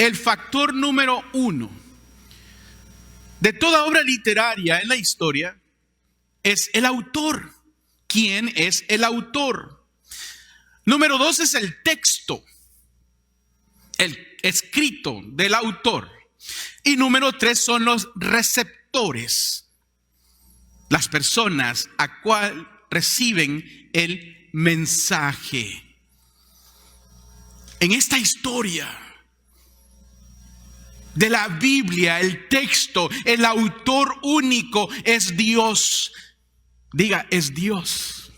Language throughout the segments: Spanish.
el factor número 1 de toda obra literaria en la historia es el autor. ¿Quién es el autor? Número 2 es el texto, el escrito del autor. Y número 3 son los receptores, las personas a cual reciben el mensaje. En esta historia de la Biblia, el texto, el autor único es Dios. Diga, es Dios.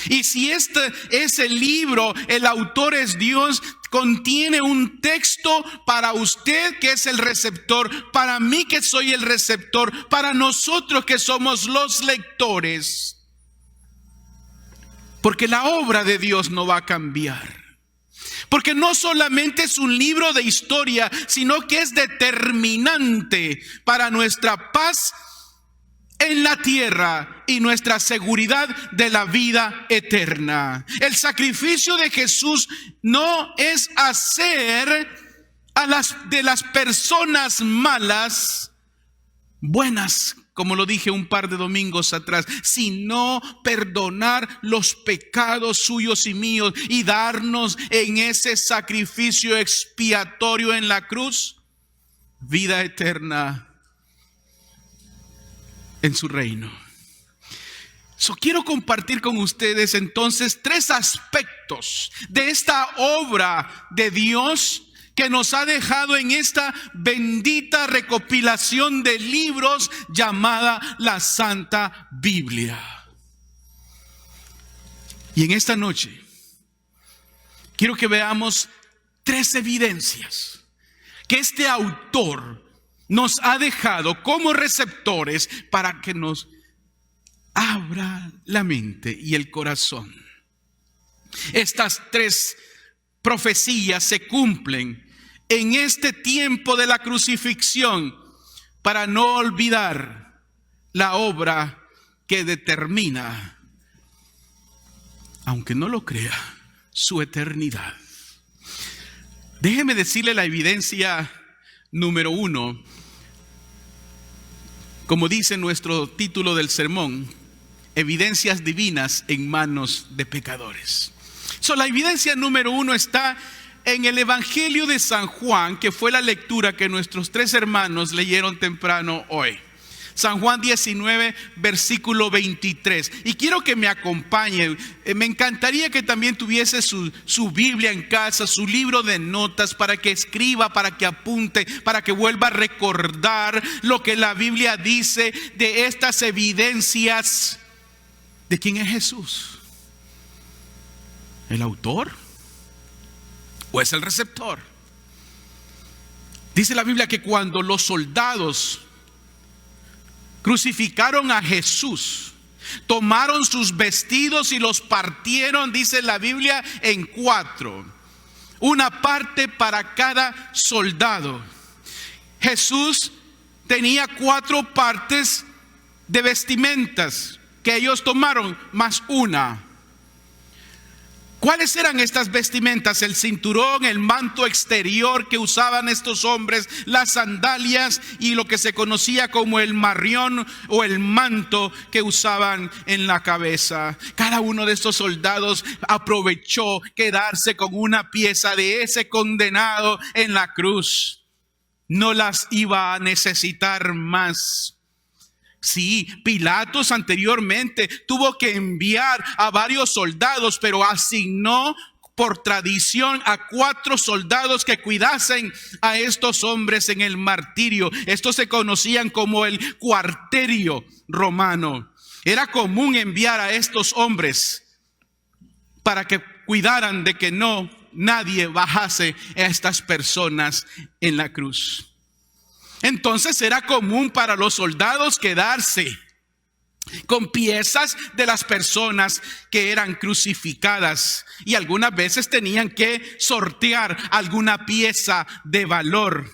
Y si este es el libro, el autor es Dios, contiene un texto para usted que es el receptor, para mí que soy el receptor, para nosotros que somos los lectores. Porque la obra de Dios no va a cambiar. Porque no solamente es un libro de historia, sino que es determinante para nuestra paz en la tierra y nuestra seguridad de la vida eterna. El sacrificio de Jesús no es hacer de las personas malas buenas, como lo dije un par de domingos atrás, sino perdonar los pecados suyos y míos y darnos en ese sacrificio expiatorio en la cruz vida eterna en su reino. Quiero compartir con ustedes entonces 3 aspectos de esta obra de Dios que nos ha dejado en esta bendita recopilación de libros llamada la Santa Biblia. Y en esta noche quiero que veamos 3 evidencias que este autor nos ha dejado como receptores para que nos abra la mente y el corazón. Estas 3 profecías se cumplen en este tiempo de la crucifixión para no olvidar la obra que determina, aunque no lo crea, su eternidad. Déjeme decirle la evidencia número 1, como dice nuestro título del sermón, evidencias divinas en manos de pecadores. La evidencia número 1 está en el Evangelio de San Juan, que fue la lectura que nuestros 3 hermanos leyeron temprano hoy. San Juan 19, versículo 23. Y quiero que me acompañe. Me encantaría que también tuviese su Biblia en casa, su libro de notas, para que escriba, para que apunte, para que vuelva a recordar lo que la Biblia dice de estas evidencias de quién es Jesús. ¿El autor o es el receptor? Dice la Biblia que cuando los soldados crucificaron a Jesús, tomaron sus vestidos y los partieron, dice la Biblia, en 4. Una parte para cada soldado. Jesús tenía 4 partes de vestimentas que ellos tomaron, más una. ¿Cuáles eran estas vestimentas? El cinturón, el manto exterior que usaban estos hombres, las sandalias y lo que se conocía como el marrión o el manto que usaban en la cabeza. Cada uno de estos soldados aprovechó quedarse con una pieza de ese condenado en la cruz. No las iba a necesitar más. Sí, Pilatos anteriormente tuvo que enviar a varios soldados, pero asignó por tradición a 4 soldados que cuidasen a estos hombres en el martirio. Estos se conocían como el cuarterio romano. Era común enviar a estos hombres para que cuidaran de que nadie bajase a estas personas en la cruz. Entonces era común para los soldados quedarse con piezas de las personas que eran crucificadas, y algunas veces tenían que sortear alguna pieza de valor.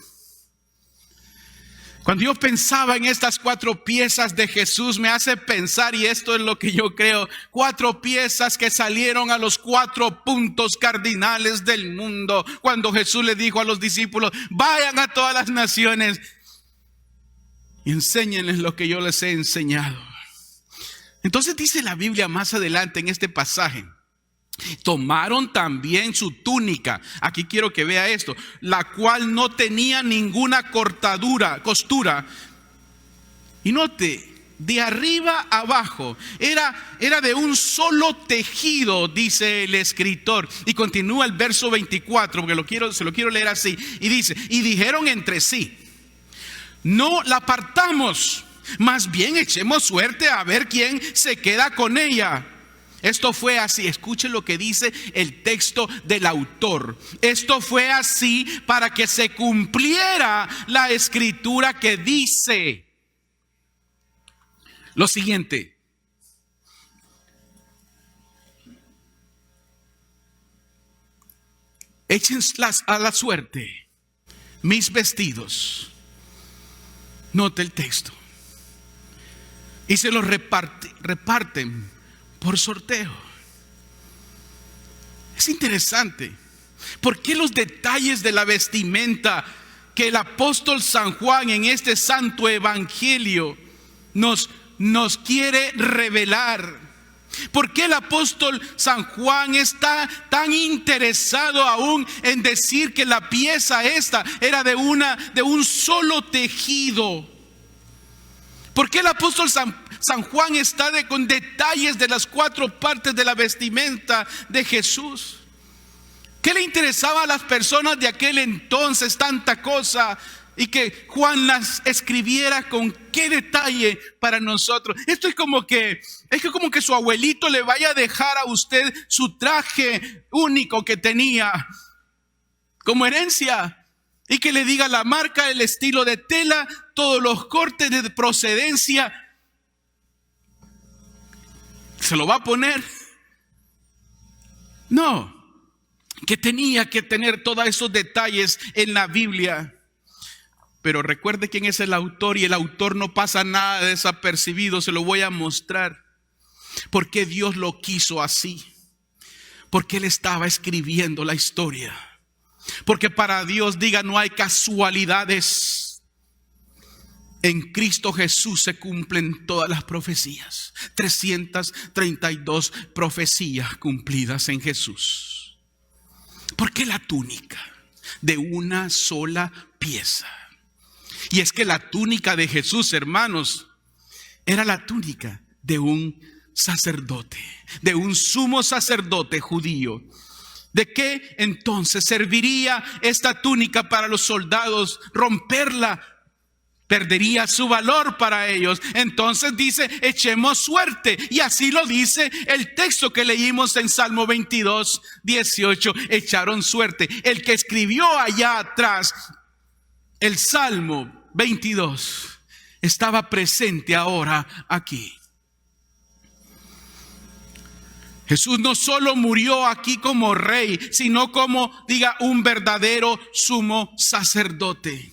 Cuando yo pensaba en estas 4 piezas de Jesús, me hace pensar, y esto es lo que yo creo, 4 piezas que salieron a los 4 puntos cardinales del mundo. Cuando Jesús le dijo a los discípulos, vayan a todas las naciones y enséñenles lo que yo les he enseñado. Entonces dice la Biblia más adelante en este pasaje, tomaron también su túnica, aquí quiero que vea esto, la cual no tenía ninguna costura. Y note, de arriba abajo, era de un solo tejido, dice el escritor. Y continúa el verso 24, porque se lo quiero leer así. Y dice, y dijeron entre sí, no la partamos, más bien echemos suerte a ver quién se queda con ella. Esto fue así, escuche lo que dice el texto del autor. Esto fue así para que se cumpliera la escritura que dice lo siguiente: échenlas a la suerte mis vestidos. Note el texto. Y se los reparten por sorteo. Es interesante. ¿Por qué los detalles de la vestimenta que el apóstol San Juan en este santo evangelio nos quiere revelar? ¿Por qué el apóstol San Juan está tan interesado aún en decir que la pieza esta era de un solo tejido? ¿Por qué el apóstol San Juan está con detalles de las 4 partes de la vestimenta de Jesús? ¿Qué le interesaba a las personas de aquel entonces tanta cosa y que Juan las escribiera con qué detalle para nosotros? Esto es como que su abuelito le vaya a dejar a usted su traje único que tenía como herencia y que le diga la marca, el estilo de tela, todos los cortes de procedencia. ¿Se lo va a poner? No, que tenía que tener todos esos detalles en la Biblia. Pero recuerde quién es el autor, y el autor no pasa nada desapercibido. Se lo voy a mostrar. ¿Por qué Dios lo quiso así? Porque Él estaba escribiendo la historia. Porque para Dios, diga, no hay casualidades. En Cristo Jesús se cumplen todas las profecías. 332 profecías cumplidas en Jesús. ¿Por qué la túnica? De una sola pieza. Y es que la túnica de Jesús, hermanos, era la túnica de un sacerdote, de un sumo sacerdote judío. ¿De qué entonces serviría esta túnica para los soldados? Romperla perdería su valor para ellos. Entonces dice, echemos suerte. Y así lo dice el texto que leímos en Salmo 22, 18. Echaron suerte. El que escribió allá atrás el Salmo 22 estaba presente ahora aquí. Jesús no solo murió aquí como rey, sino como, diga, un verdadero sumo sacerdote.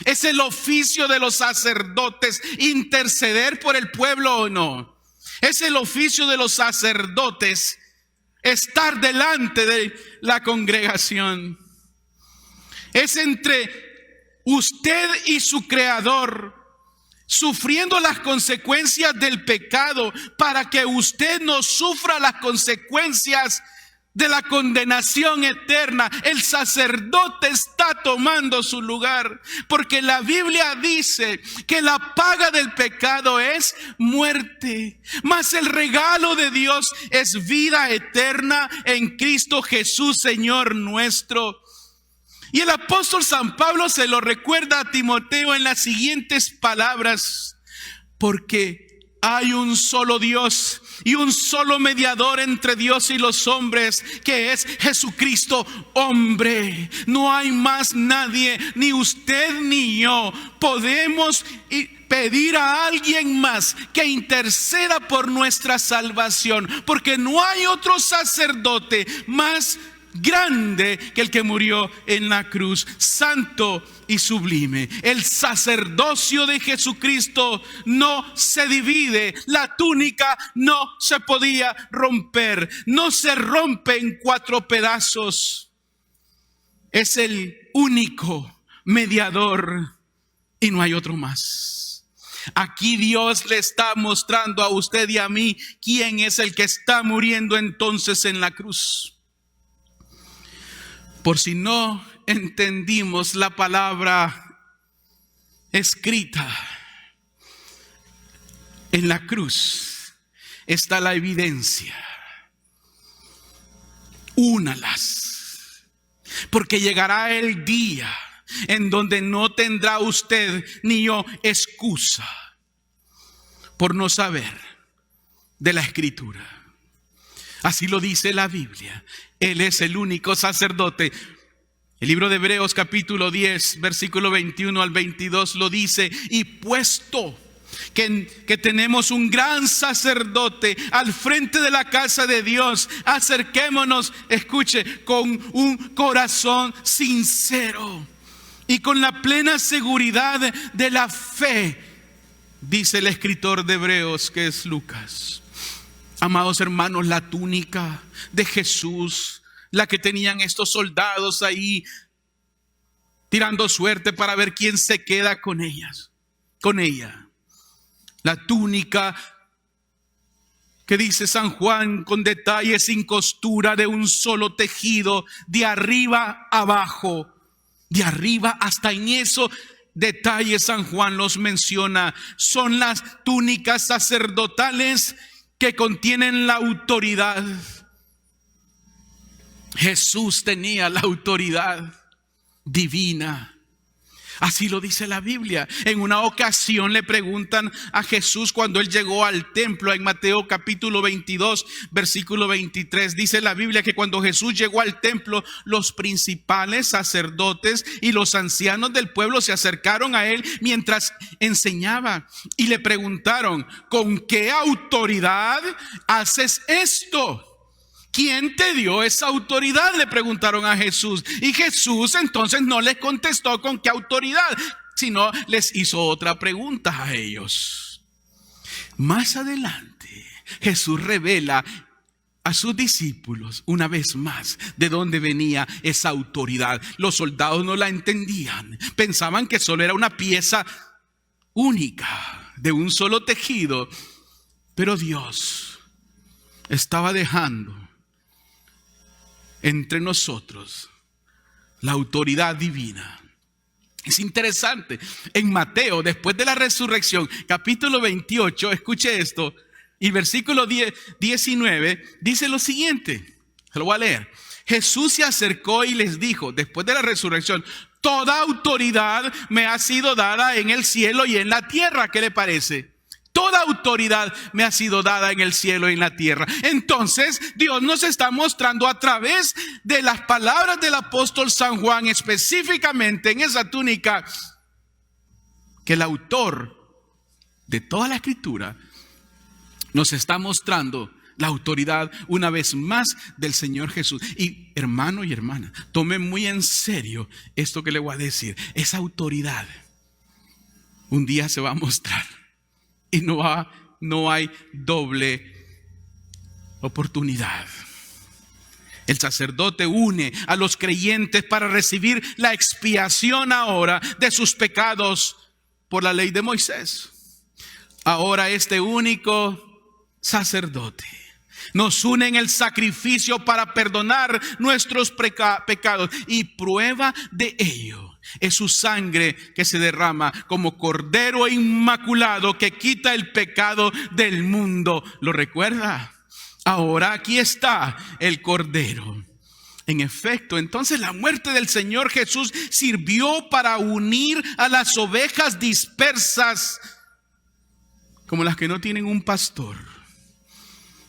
¿Es el oficio de los sacerdotes interceder por el pueblo o no? ¿Es el oficio de los sacerdotes estar delante de la congregación? Es entre usted y su Creador, sufriendo las consecuencias del pecado para que usted no sufra las consecuencias de la condenación eterna. El sacerdote está tomando su lugar, porque la Biblia dice que la paga del pecado es muerte, mas el regalo de Dios es vida eterna en Cristo Jesús, Señor nuestro. Y el apóstol San Pablo se lo recuerda a Timoteo en las siguientes palabras: porque hay un solo Dios y un solo mediador entre Dios y los hombres, que es Jesucristo hombre. No hay más nadie, ni usted ni yo podemos pedir a alguien más que interceda por nuestra salvación, porque no hay otro sacerdote más grande que el que murió en la cruz, santo y sublime. El sacerdocio de Jesucristo no se divide, la túnica no se podía romper, no se rompe en 4 pedazos. Es el único mediador y no hay otro más. Aquí Dios le está mostrando a usted y a mí quién es el que está muriendo entonces en la cruz. Por si no entendimos la palabra escrita, en la cruz está la evidencia. Únalas, porque llegará el día en donde no tendrá usted ni yo excusa por no saber de la Escritura. Así lo dice la Biblia. Él es el único sacerdote. El libro de Hebreos capítulo 10, versículo 21 al 22 lo dice: y puesto que tenemos un gran sacerdote al frente de la casa de Dios, acerquémonos, escuche, con un corazón sincero y con la plena seguridad de la fe, dice el escritor de Hebreos, que es Lucas. Amados hermanos, la túnica de Jesús, la que tenían estos soldados ahí tirando suerte para ver quién se queda con ella. La túnica que dice San Juan, con detalle, sin costura, de un solo tejido, de arriba abajo, de arriba hasta en eso detalle San Juan los menciona. Son las túnicas sacerdotales que contienen la autoridad. Jesús tenía la autoridad divina. Así lo dice la Biblia. En una ocasión le preguntan a Jesús cuando él llegó al templo, en Mateo capítulo 22, versículo 23. Dice la Biblia que cuando Jesús llegó al templo, los principales sacerdotes y los ancianos del pueblo se acercaron a él mientras enseñaba y le preguntaron: ¿con qué autoridad haces esto? ¿Quién te dio esa autoridad?, le preguntaron a Jesús. Y Jesús entonces no les contestó con qué autoridad, sino les hizo otra pregunta a ellos. Más adelante, Jesús revela a sus discípulos una vez más de dónde venía esa autoridad. Los soldados no la entendían, pensaban que solo era una pieza única de un solo tejido, pero Dios estaba dejando entre nosotros la autoridad divina. Es interesante, en Mateo, después de la resurrección, capítulo 28, escuche esto, y versículo 19, dice lo siguiente, se lo voy a leer. Jesús se acercó y les dijo, después de la resurrección: toda autoridad me ha sido dada en el cielo y en la tierra. ¿Qué le parece? Toda autoridad me ha sido dada en el cielo y en la tierra. Entonces Dios nos está mostrando a través de las palabras del apóstol San Juan, específicamente en esa túnica, que el autor de toda la escritura nos está mostrando la autoridad una vez más del Señor Jesús. Y hermano y hermana, tome muy en serio esto que le voy a decir. Esa autoridad un día se va a mostrar. Y no hay doble oportunidad. El sacerdote une a los creyentes para recibir la expiación ahora de sus pecados por la ley de Moisés. Ahora este único sacerdote nos une en el sacrificio para perdonar nuestros pecados, y prueba de ello es su sangre que se derrama como cordero inmaculado que quita el pecado del mundo. ¿Lo recuerda? Ahora aquí está el cordero. En efecto, entonces la muerte del Señor Jesús sirvió para unir a las ovejas dispersas, como las que no tienen un pastor,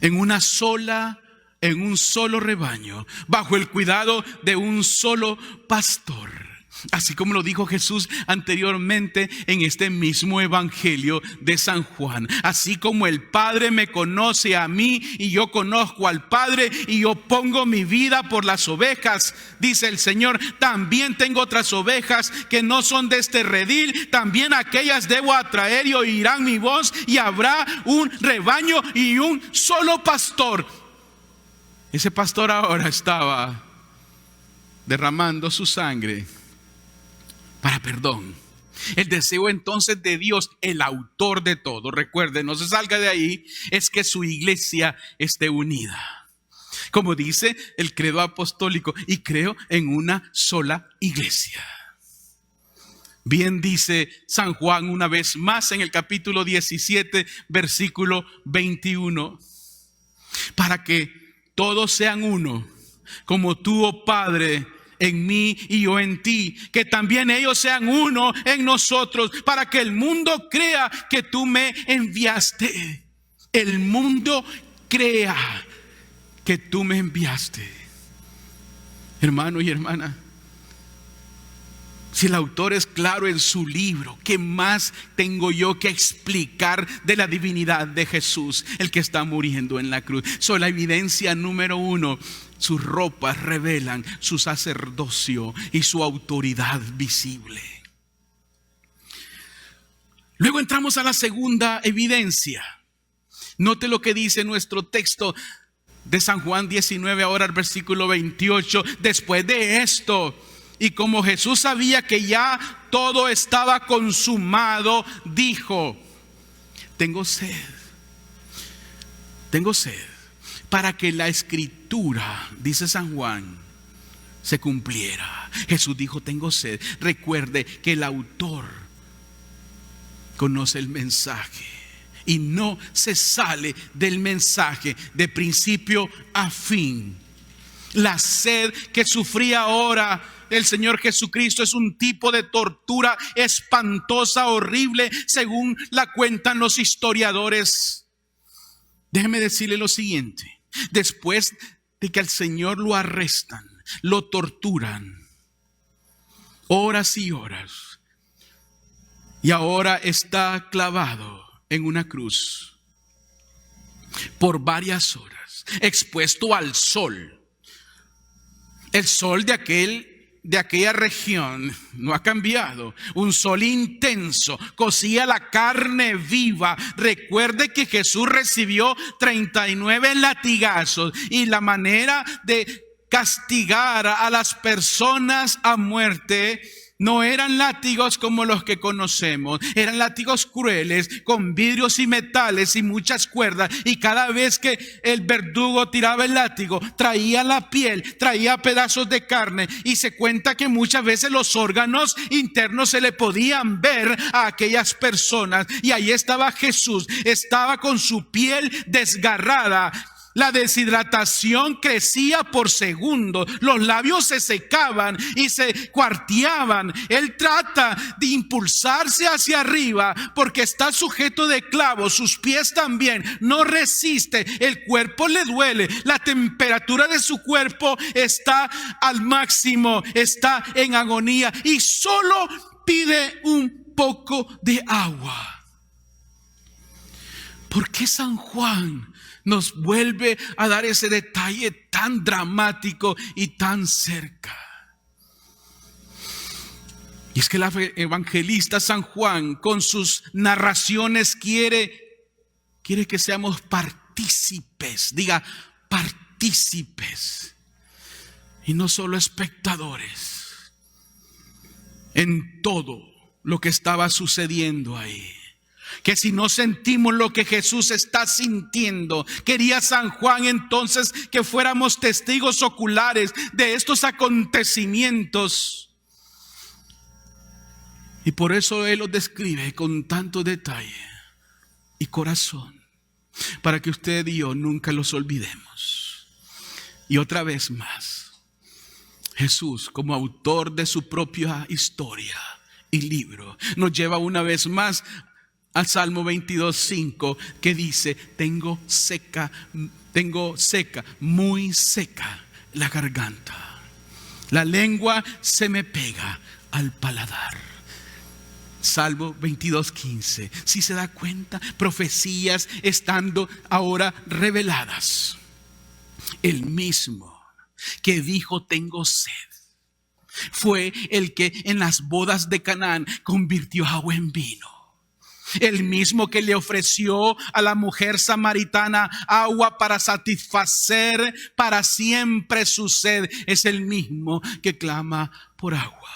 en un solo rebaño, bajo el cuidado de un solo pastor. Así como lo dijo Jesús anteriormente en este mismo evangelio de San Juan. Así como el Padre me conoce a mí y yo conozco al Padre y yo pongo mi vida por las ovejas, dice el Señor, también tengo otras ovejas que no son de este redil, también aquellas debo atraer y oirán mi voz y habrá un rebaño y un solo pastor. Ese pastor ahora estaba derramando su sangre para perdón. El deseo entonces de Dios, el autor de todo, recuerden, no se salga de ahí, es que su iglesia esté unida. Como dice el credo apostólico, y creo en una sola iglesia. Bien dice San Juan una vez más en el capítulo 17, versículo 21. Para que todos sean uno, como tú, oh Padre, en mí y yo en ti, que también ellos sean uno en nosotros, para que el mundo crea que tú me enviaste. El mundo crea que tú me enviaste. Hermano y hermana, si el autor es claro en su libro, ¿qué más tengo yo que explicar de la divinidad de Jesús, el que está muriendo en la cruz? Soy la evidencia número uno. Sus ropas revelan su sacerdocio y su autoridad visible. Luego entramos a la segunda evidencia. Note lo que dice nuestro texto de San Juan 19, ahora el versículo 28. Después de esto, y como Jesús sabía que ya todo estaba consumado, dijo: tengo sed, para que la escritura, dice San Juan, se cumpliera. Jesús dijo: tengo sed. Recuerde que el autor conoce el mensaje y no se sale del mensaje de principio a fin. La sed que sufría ahora el Señor Jesucristo es un tipo de tortura espantosa, horrible, según la cuentan los historiadores. Déjeme decirle lo siguiente. Después de que al Señor lo arrestan, lo torturan horas y horas, y ahora está clavado en una cruz por varias horas, expuesto al sol. El sol de aquella región no ha cambiado. Un sol intenso, cocía la carne viva. Recuerde que Jesús recibió 39 latigazos y la manera de castigar a las personas a muerte no eran látigos como los que conocemos. Eran látigos crueles, con vidrios y metales y muchas cuerdas. Y cada vez que el verdugo tiraba el látigo, traía la piel, traía pedazos de carne. Y se cuenta que muchas veces los órganos internos se le podían ver a aquellas personas. Y ahí estaba Jesús, estaba con su piel desgarrada. La deshidratación crecía por segundo. Los labios se secaban y se cuarteaban. Él trata de impulsarse hacia arriba porque está sujeto de clavos. Sus pies también. No resiste. El cuerpo le duele. La temperatura de su cuerpo está al máximo. Está en agonía y solo pide un poco de agua. ¿Por qué San Juan nos vuelve a dar ese detalle tan dramático y tan cerca? Y es que el evangelista San Juan, con sus narraciones, quiere que seamos partícipes. Diga, partícipes, y no solo espectadores, en todo lo que estaba sucediendo ahí. Que si no sentimos lo que Jesús está sintiendo, quería San Juan entonces que fuéramos testigos oculares de estos acontecimientos. Y por eso Él los describe con tanto detalle y corazón, para que usted y yo nunca los olvidemos. Y otra vez más, Jesús, como autor de su propia historia y libro, nos lleva una vez más al Salmo 22:5, que dice: tengo seca, muy seca la garganta. La lengua se me pega al paladar. Salmo 22:15. Si se da cuenta, profecías estando ahora reveladas. El mismo que dijo tengo sed fue el que en las bodas de Canaán convirtió agua en vino. El mismo que le ofreció a la mujer samaritana agua para satisfacer para siempre su sed, es el mismo que clama por agua.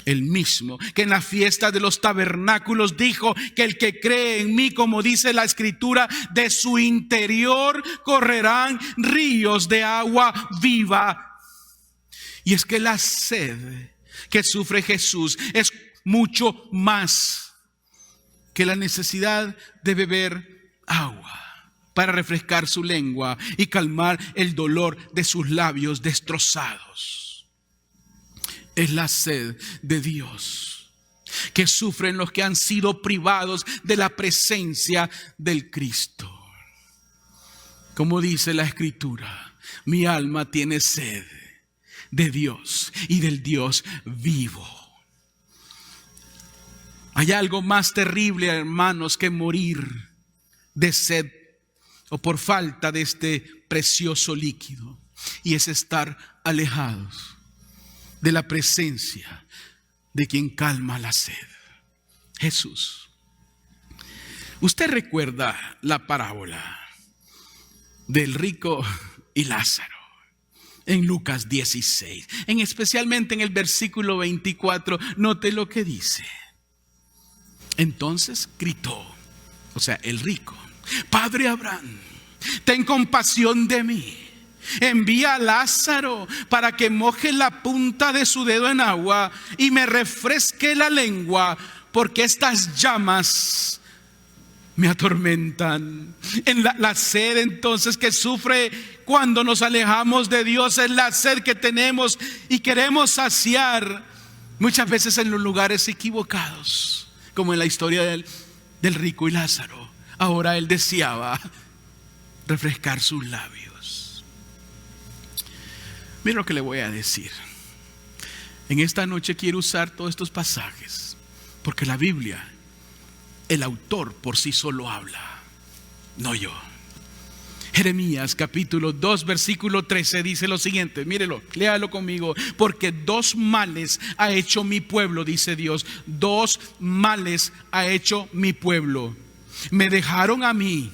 El mismo que en la fiesta de los tabernáculos dijo que el que cree en mí, como dice la escritura, de su interior correrán ríos de agua viva. Y es que la sed que sufre Jesús es mucho más que la necesidad de beber agua para refrescar su lengua y calmar el dolor de sus labios destrozados. Es la sed de Dios que sufren los que han sido privados de la presencia del Cristo. Como dice la escritura, mi alma tiene sed de Dios y del Dios vivo. Hay algo más terrible, hermanos, que morir de sed o por falta de este precioso líquido, y es estar alejados de la presencia de quien calma la sed, Jesús. Usted recuerda la parábola del rico y Lázaro en Lucas 16, especialmente en el versículo 24. Note lo que dice. Entonces gritó, o sea, el rico: Padre Abraham, ten compasión de mí. Envía a Lázaro para que moje la punta de su dedo en agua y me refresque la lengua, porque estas llamas me atormentan. En la sed entonces que sufre cuando nos alejamos de Dios es la sed que tenemos y queremos saciar muchas veces en los lugares equivocados, como en la historia del rico y Lázaro. Ahora él deseaba refrescar sus labios. Mira lo que le voy a decir. En esta noche quiero usar todos estos pasajes porque la Biblia, el autor por sí solo habla, no yo. Jeremías capítulo 2 versículo 13 dice lo siguiente, mírelo, léalo conmigo. Porque dos males ha hecho mi pueblo, dice Dios, dos males ha hecho mi pueblo. Me dejaron a mí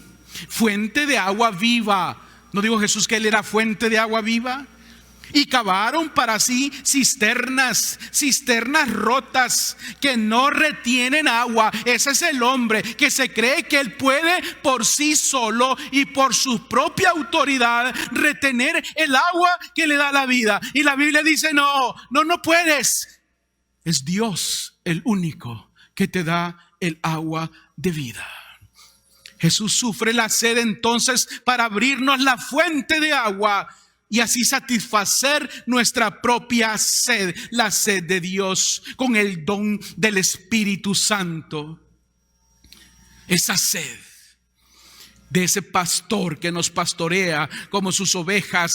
fuente de agua viva. ¿No dijo Jesús que él era fuente de agua viva? Y cavaron para sí cisternas rotas que no retienen agua. Ese es el hombre que se cree que él puede por sí solo y por su propia autoridad retener el agua que le da la vida. Y la Biblia dice no puedes. Es Dios el único que te da el agua de vida. Jesús sufre la sed entonces para abrirnos la fuente de agua y así satisfacer nuestra propia sed, la sed de Dios, con el don del Espíritu Santo. Esa sed de ese pastor que nos pastorea como sus ovejas,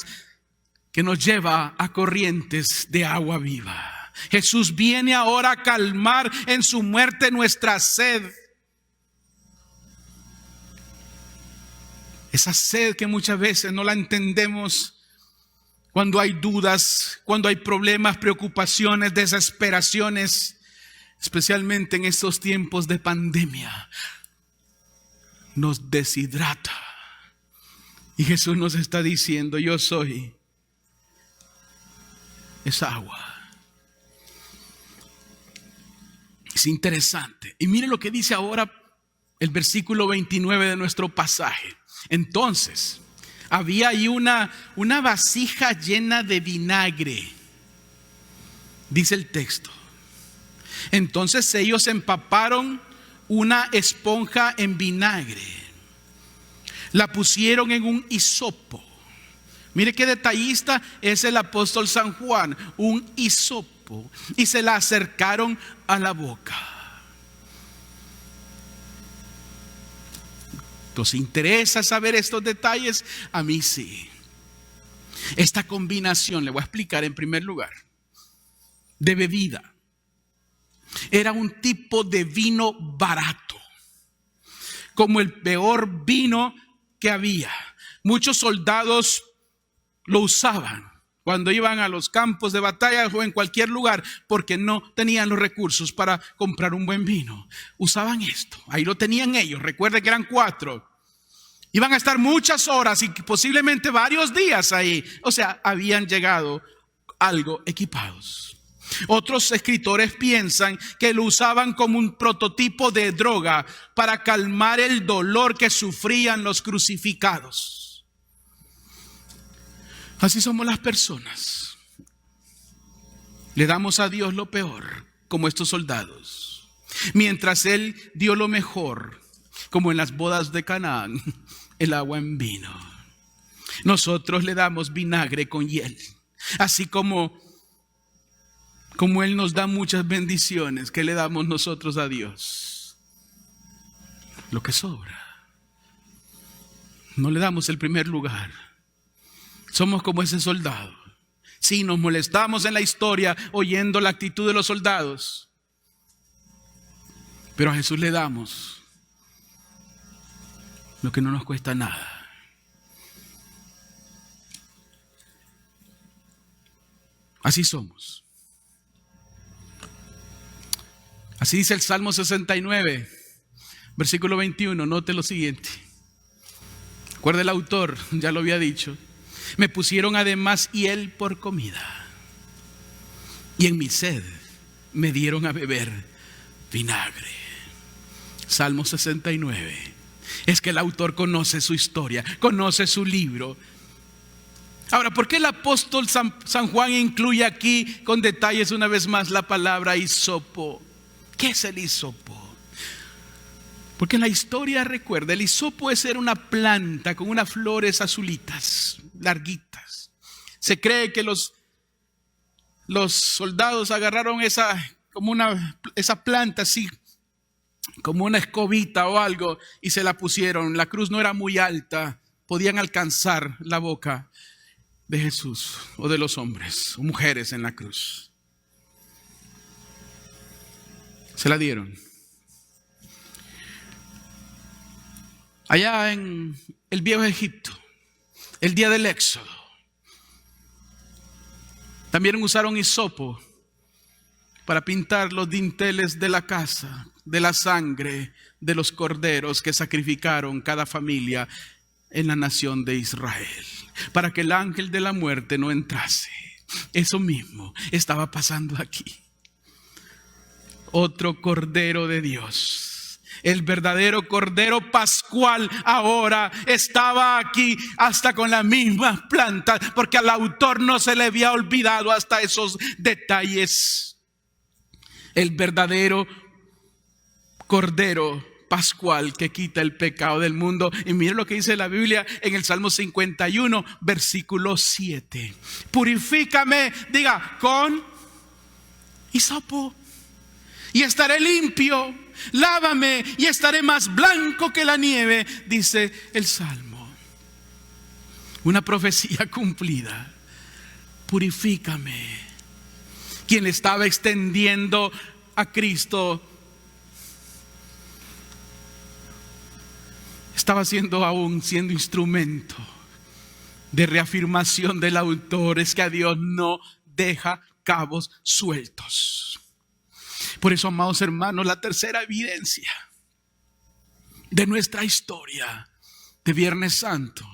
que nos lleva a corrientes de agua viva. Jesús viene ahora a calmar en su muerte nuestra sed. Esa sed que muchas veces no la entendemos. Cuando hay dudas, cuando hay problemas, preocupaciones, desesperaciones, especialmente en estos tiempos de pandemia, nos deshidrata. Y Jesús nos está diciendo, yo soy esa agua. Es interesante. Y mire lo que dice ahora el versículo 29 de nuestro pasaje. Entonces había ahí una vasija llena de vinagre, dice el texto. Entonces ellos empaparon una esponja en vinagre, la pusieron en un hisopo. Mire qué detallista es el apóstol San Juan, un hisopo, y se la acercaron a la boca. ¿Nos interesa saber estos detalles? A mí sí. Esta combinación, le voy a explicar en primer lugar. de bebida. Era un tipo de vino barato, como el peor vino que había. Muchos soldados lo usaban cuando iban a los campos de batalla o en cualquier lugar, porque no tenían los recursos para comprar un buen vino. Usaban esto, ahí lo tenían ellos. Recuerden que eran 4. Iban a estar muchas horas y posiblemente varios días ahí. O sea, habían llegado algo equipados. Otros escritores piensan que lo usaban como un prototipo de droga para calmar el dolor que sufrían los crucificados. Así somos las personas. Le damos a Dios lo peor, como estos soldados, mientras Él dio lo mejor, como en las bodas de Canaán, el agua en vino. Nosotros le damos vinagre con hiel, así como Él nos da muchas bendiciones. ¿Qué le damos nosotros a Dios? Lo que sobra. No le damos el primer lugar. Somos como ese soldado. Sí, nos molestamos en la historia oyendo la actitud de los soldados, pero a Jesús le damos lo que no nos cuesta nada. Así somos. Así dice el Salmo 69, versículo 21. Note lo siguiente. Recuerde el autor, ya lo había dicho. Me pusieron además hiel por comida, y en mi sed me dieron a beber vinagre. Salmo 69. Es que el autor conoce su historia, conoce su libro. Ahora, ¿por qué el apóstol San Juan incluye aquí con detalles una vez más la palabra hisopo? ¿Qué es el hisopo? Porque en la historia, recuerda, el hisopo es una planta con unas flores azulitas, larguitas. Se cree que los soldados agarraron esa planta así, como una escobita o algo, y se la pusieron. La cruz no era muy alta, podían alcanzar la boca de Jesús o de los hombres o mujeres en la cruz. Se la dieron. Allá en el viejo Egipto, el día del Éxodo, también usaron hisopo para pintar los dinteles de la casa, de la sangre de los corderos que sacrificaron cada familia en la nación de Israel, para que el ángel de la muerte no entrase. Eso mismo estaba pasando aquí. Otro cordero de Dios. El verdadero cordero pascual ahora estaba aquí, hasta con la misma planta, porque al autor no se le había olvidado hasta esos detalles. El verdadero cordero pascual que quita el pecado del mundo. Y miren lo que dice la Biblia en el Salmo 51, versículo 7. Purifícame, diga, con hisopo, y estaré limpio. Lávame y estaré más blanco que la nieve, dice el Salmo. Una profecía cumplida. Purifícame. Quien estaba extendiendo a Cristo estaba siendo instrumento de reafirmación del autor. Es que a Dios no deja cabos sueltos. Por eso, amados hermanos, la tercera evidencia de nuestra historia de Viernes Santo,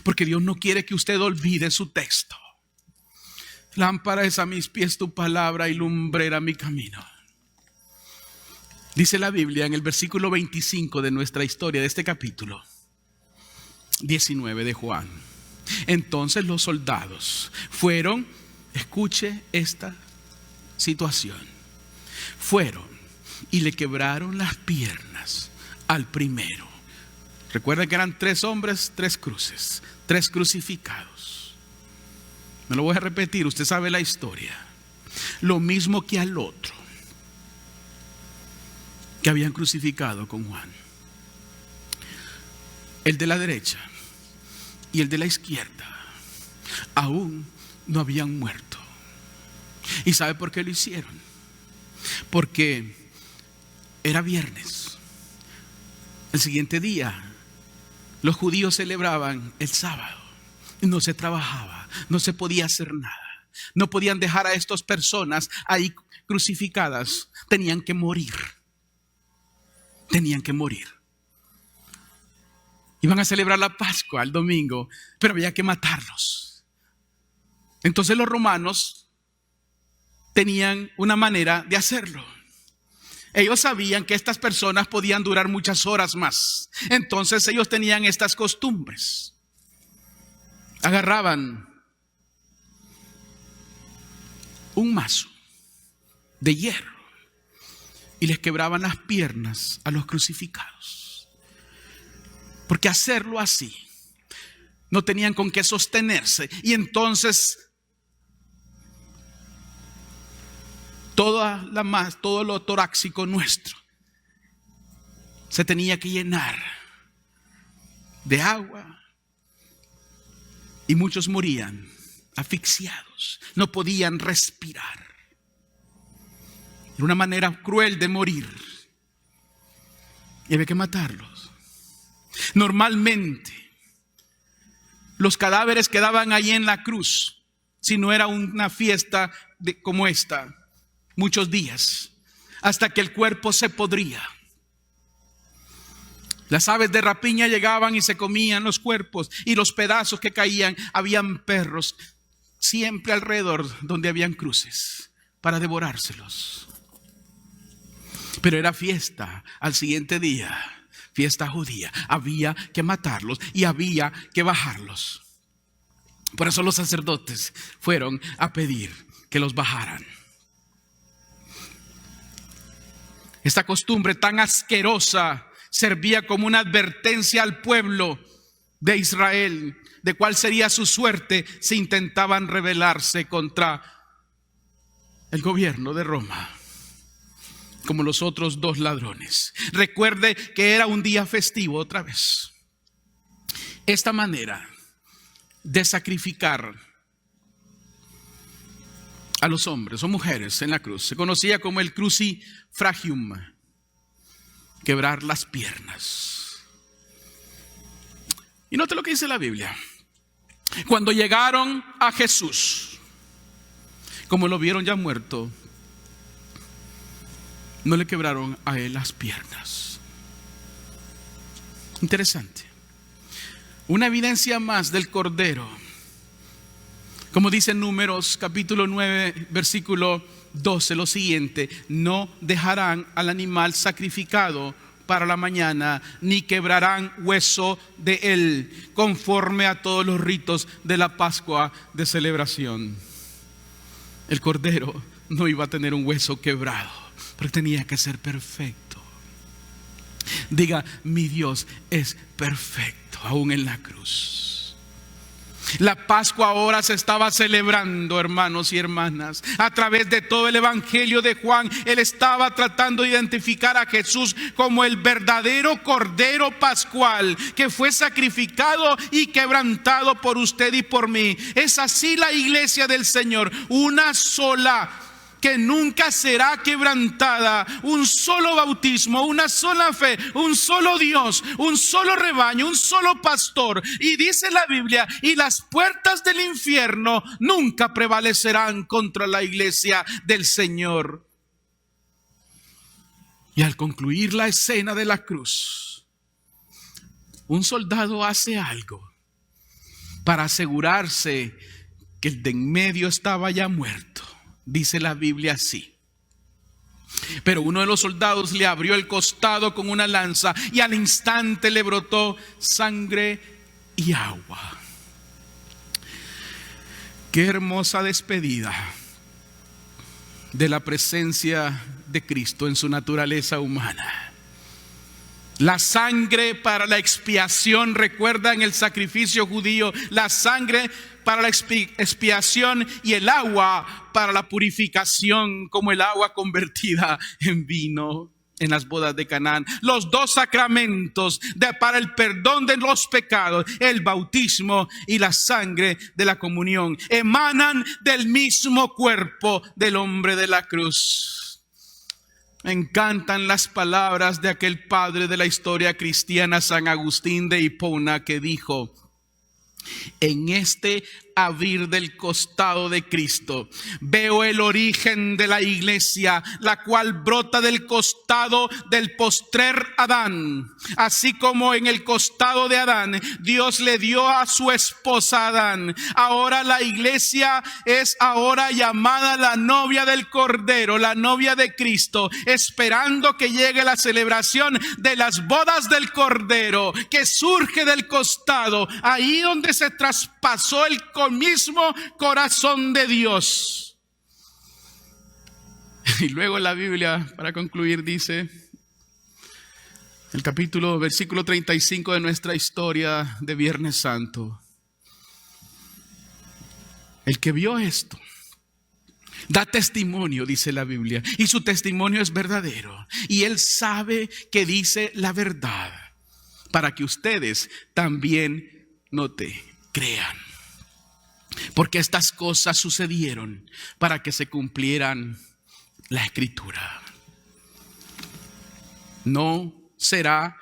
porque Dios no quiere que usted olvide su texto. Lámpara es a mis pies tu palabra y lumbrera mi camino. Dice la Biblia en el versículo 25 de nuestra historia, de este capítulo 19 de Juan. Entonces los soldados fueron, escuche esta situación, fueron y le quebraron las piernas al primero. Recuerden que eran 3 hombres, 3 cruces, 3 crucificados. Me lo voy a repetir, usted sabe la historia. Lo mismo que al otro que habían crucificado con Juan. El de la derecha y el de la izquierda aún no habían muerto. ¿Y sabe por qué lo hicieron? Porque era viernes. El siguiente día los judíos celebraban el sábado. No se trabajaba, no se podía hacer nada. No podían dejar a estas personas ahí crucificadas. Tenían que morir. Tenían que morir. Iban a celebrar la Pascua el domingo, pero había que matarlos. Entonces los romanos tenían una manera de hacerlo. Ellos sabían que estas personas podían durar muchas horas más. Entonces ellos tenían estas costumbres. Agarraban un mazo de hierro y les quebraban las piernas a los crucificados. Porque hacerlo así, no tenían con qué sostenerse. Y entonces todo lo torácico nuestro se tenía que llenar de agua. Y muchos morían asfixiados, no podían respirar. Era una manera cruel de morir. Y había que matarlos. Normalmente, los cadáveres quedaban ahí en la cruz, si no era una fiesta como esta, muchos días, hasta que el cuerpo se podría. Las aves de rapiña llegaban y se comían los cuerpos, y los pedazos que caían, habían perros siempre alrededor donde habían cruces para devorárselos. Pero era fiesta al siguiente día, fiesta judía. Había que matarlos y había que bajarlos. Por eso los sacerdotes fueron a pedir que los bajaran. Esta costumbre tan asquerosa servía como una advertencia al pueblo de Israel de cuál sería su suerte si intentaban rebelarse contra el gobierno de Roma, como los otros dos ladrones. Recuerde que era un día festivo otra vez. Esta manera de sacrificar a los hombres o mujeres en la cruz se conocía como el crucifragium, quebrar las piernas. Y note lo que dice la Biblia. Cuando llegaron a Jesús, como lo vieron ya muerto, no le quebraron a él las piernas. Interesante. Una evidencia más del Cordero. Como dice en Números capítulo 9 versículo 12, lo siguiente: no dejarán al animal sacrificado para la mañana, ni quebrarán hueso de él, conforme a todos los ritos de la Pascua de celebración. El Cordero no iba a tener un hueso quebrado, pero tenía que ser perfecto. Diga: mi Dios es perfecto, aún en la cruz. La Pascua ahora se estaba celebrando, hermanos y hermanas. A través de todo el Evangelio de Juan, él estaba tratando de identificar a Jesús como el verdadero Cordero Pascual que fue sacrificado y quebrantado por usted y por mí. Es así la iglesia del Señor, una sola, que nunca será quebrantada, un solo bautismo, una sola fe, un solo Dios, un solo rebaño, un solo pastor. Y dice la Biblia: y las puertas del infierno nunca prevalecerán contra la iglesia del Señor. Y al concluir la escena de la cruz, un soldado hace algo para asegurarse que el de en medio estaba ya muerto. Dice la Biblia así: pero uno de los soldados le abrió el costado con una lanza, y al instante le brotó sangre y agua. Qué hermosa despedida de la presencia de Cristo en su naturaleza humana. La sangre para la expiación, recuerdan el sacrificio judío, la sangre para la expiación y el agua para la purificación, como el agua convertida en vino. en las bodas de Canaán. Los dos sacramentos para el perdón de los pecados, el bautismo y la sangre de la comunión, emanan del mismo cuerpo del hombre de la cruz. Me encantan las palabras de aquel padre de la historia cristiana, San Agustín de Hipona, que dijo: en este abrir del costado de Cristo veo el origen de la iglesia, la cual brota del costado del postrer Adán. Así como en el costado de Adán Dios le dio a su esposa Adán, ahora la iglesia es ahora llamada la novia del Cordero, la novia de Cristo, esperando que llegue la celebración de las bodas del Cordero, que surge del costado, ahí donde se traspasó el mismo corazón de Dios. Y luego la Biblia, para concluir, dice, el versículo 35 de nuestra historia de Viernes Santo: el que vio esto da testimonio, dice la Biblia, y su testimonio es verdadero, y él sabe que dice la verdad, para que ustedes también no te crean. Porque estas cosas sucedieron para que se cumplieran la Escritura. No será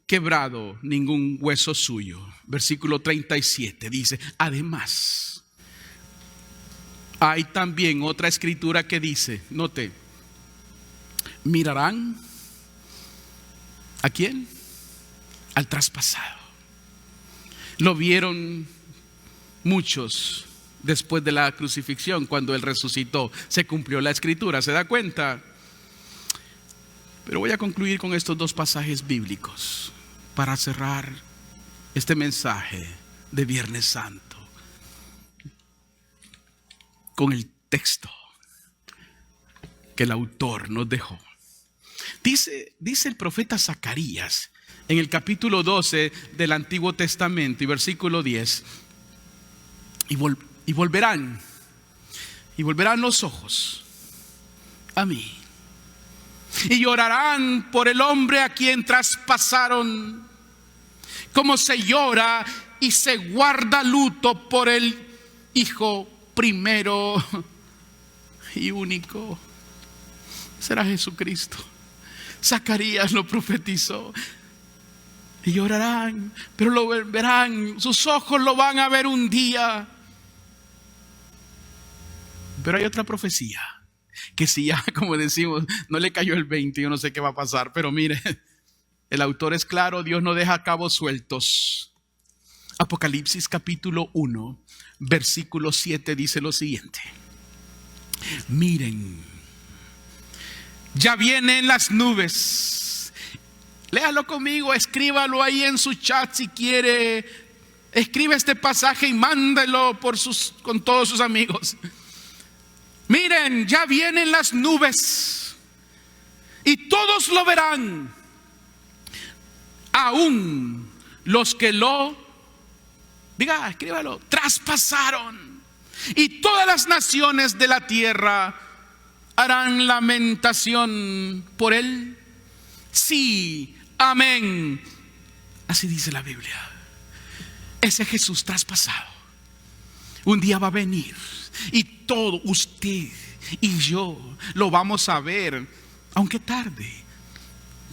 quebrado ningún hueso suyo. Versículo 37 dice: además, hay también otra escritura que dice, note, mirarán ¿a quién? Al traspasado. Lo vieron muchos después de la crucifixión, cuando Él resucitó. Se cumplió la escritura, ¿se da cuenta? Pero voy a concluir con estos dos pasajes bíblicos para cerrar este mensaje de Viernes Santo, con el texto que el autor nos dejó. Dice el profeta Zacarías en el capítulo 12 del Antiguo Testamento y versículo 10: y volverán los ojos a mí, y llorarán por el hombre a quien traspasaron, como se llora y se guarda luto por el hijo primero y único. Será Jesucristo. Zacarías lo profetizó. Y llorarán, pero lo verán, sus ojos lo van a ver un día. Pero hay otra profecía que si ya, como decimos, no le cayó el 20, yo no sé qué va a pasar. Pero mire, el autor es claro, Dios no deja cabos sueltos. Apocalipsis capítulo 1, versículo 7 dice lo siguiente: miren, ya vienen las nubes. Léalo conmigo, escríbalo ahí en su chat si quiere. Escribe este pasaje y mándelo con todos sus amigos. Miren, ya vienen las nubes y todos lo verán, aún los que escríbalo, traspasaron. Y todas las naciones de la tierra harán lamentación por él. Sí, amén. Así dice la Biblia. Ese Jesús traspasado un día va a venir, y todo usted y yo lo vamos a ver, aunque tarde.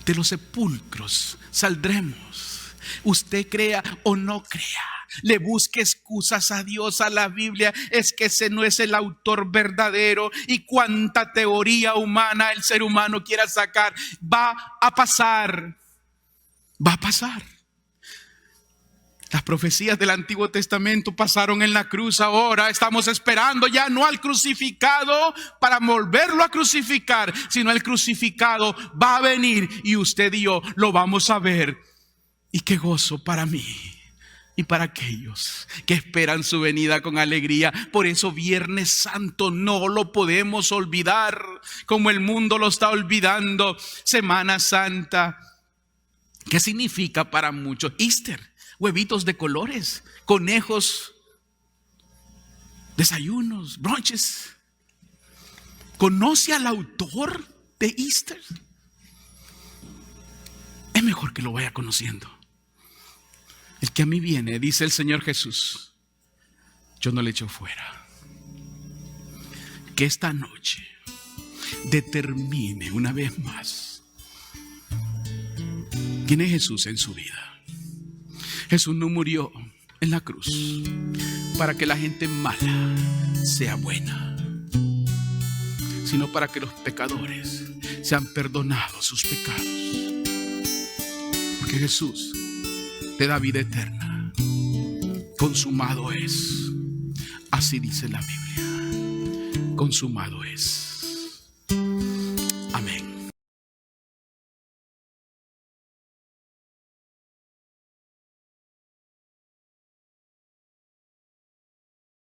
De los sepulcros saldremos. Usted crea o no crea, le busque excusas a Dios, a la Biblia, es que ese no es el autor verdadero, y cuánta teoría humana el ser humano quiera sacar, va a pasar. Va a pasar. Las profecías del Antiguo Testamento pasaron en la cruz. Ahora estamos esperando ya no al crucificado para volverlo a crucificar, sino el crucificado va a venir y usted y yo lo vamos a ver. Y qué gozo para mí y para aquellos que esperan su venida con alegría. Por eso Viernes Santo no lo podemos olvidar como el mundo lo está olvidando. Semana Santa, ¿qué significa para muchos? Easter, huevitos de colores, conejos, desayunos, brunches. ¿Conoce al autor de Easter? es mejor que lo vaya conociendo. El que a mí viene, dice el Señor Jesús, yo no le echo fuera. Que esta noche determine una vez más quién es Jesús en su vida. Jesús no murió en la cruz para que la gente mala sea buena, sino para que los pecadores sean perdonados sus pecados. Porque Jesús te da vida eterna. Consumado es. Así dice la Biblia. Consumado es.